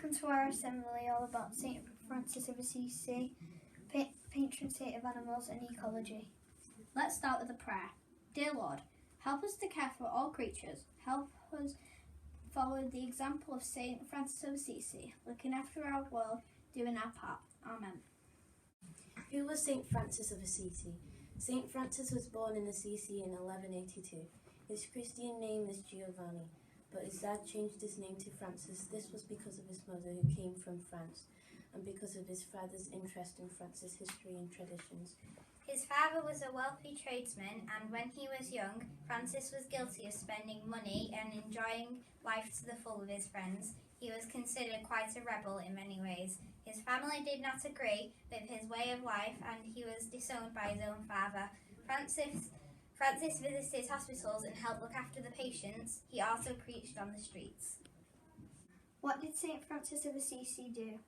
Welcome to our assembly all about St. Francis of Assisi, patron saint of animals and ecology. Let's start with a prayer. Dear Lord, help us to care for all creatures. Help us follow the example of St. Francis of Assisi, looking after our world, doing our part. Amen. Who was St. Francis of Assisi? St. Francis was born in Assisi in 1182. His Christian name is Giovanni, but his dad changed his name to Francis. This was because of his mother, who came from France, and because of his father's interest in France's history and traditions. His father was a wealthy tradesman, and when he was young, Francis was guilty of spending money and enjoying life to the full with his friends. He was considered quite a rebel in many ways. His family did not agree with his way of life, and he was disowned by his own father. Francis visited hospitals and helped look after the patients. He also preached on the streets. What did St. Francis of Assisi do?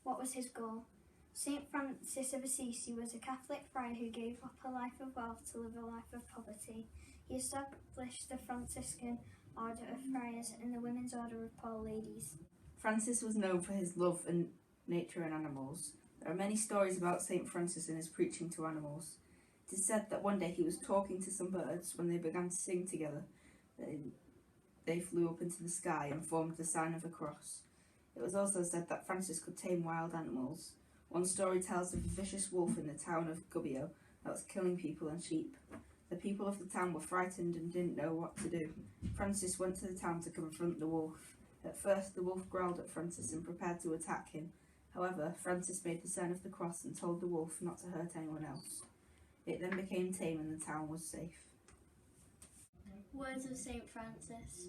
What was his goal? St. Francis of Assisi was a Catholic friar who gave up a life of wealth to live a life of poverty. He established the Franciscan Order of Friars and the Women's Order of Poor Ladies. Francis was known for his love for nature and animals. There are many stories about St. Francis and his preaching to animals. It is said that one day he was talking to some birds when they began to sing together. They flew up into the sky and formed the sign of a cross. It was also said that Francis could tame wild animals. One story tells of a vicious wolf in the town of Gubbio that was killing people and sheep. The people of the town were frightened and didn't know what to do. Francis went to the town to confront the wolf. At first, the wolf growled at Francis and prepared to attack him. However, Francis made the sign of the cross and told the wolf not to hurt anyone else. It then became tame and the town was safe. Words of St. Francis.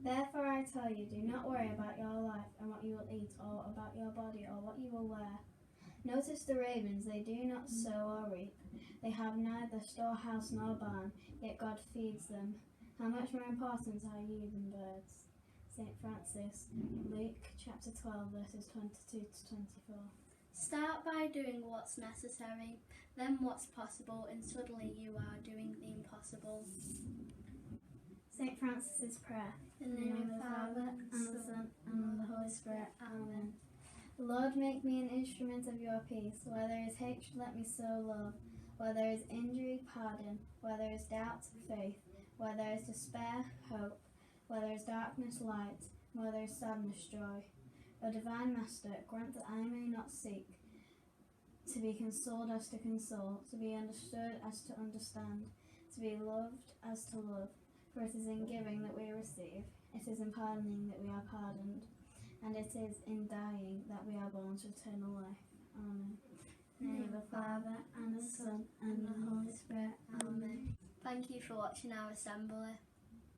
Therefore I tell you, do not worry about your life and what you will eat, or about your body or what you will wear. Notice the ravens, they do not sow or reap. They have neither storehouse nor barn, yet God feeds them. How much more important are you than birds? St. Francis, Luke chapter 12, verses 22 to 24. Start by doing what's necessary, then what's possible, and suddenly you are doing the impossible. St. Francis' Prayer. In the name of the Father, and the Son, and of the Holy Spirit. Amen. Lord, make me an instrument of your peace. Where there is hatred, let me sow love. Where there is injury, pardon. Where there is doubt, faith. Where there is despair, hope. Where there is darkness, light. Where there is sadness, joy. O Divine Master, grant that I may not seek to be consoled as to console, to be understood as to understand, to be loved as to love. For it is in giving that we receive, it is in pardoning that we are pardoned, and it is in dying that we are born to eternal life. Amen. In the name of the Father, and the Son, and the Holy Spirit. Amen. Thank you for watching our assembly.